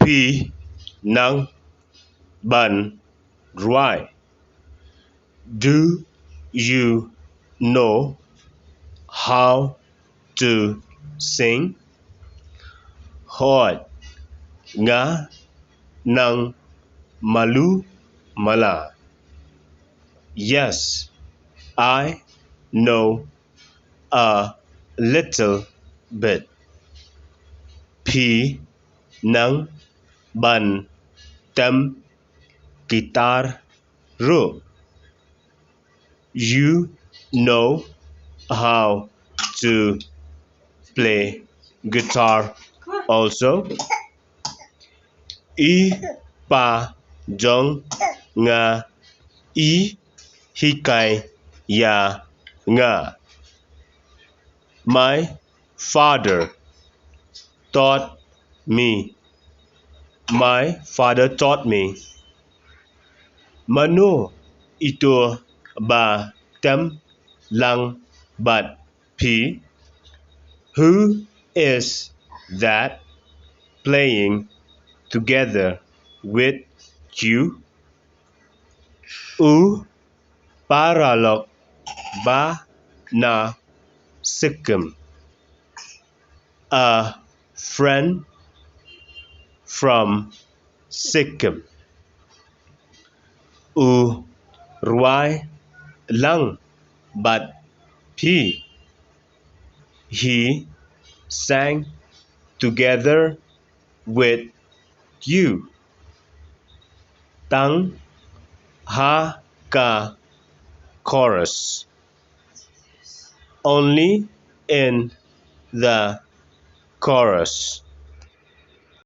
P nang ban ruai. Do you know how to sing? Hoi nga nang malu mala. Yes, I know a little bit. P nang ban tem guitar ro. You know how to play guitar also? I pa jong nga I hikai ya nga. My father taught me. My father taught me. Mano ito ba tem lang bat pi? Who is that playing together with you? U paralok bana sikkim. A friend from Sikkim. U ruai lang bat pi. He sang together with you. Tang ha ka chorus. Only in the chorus.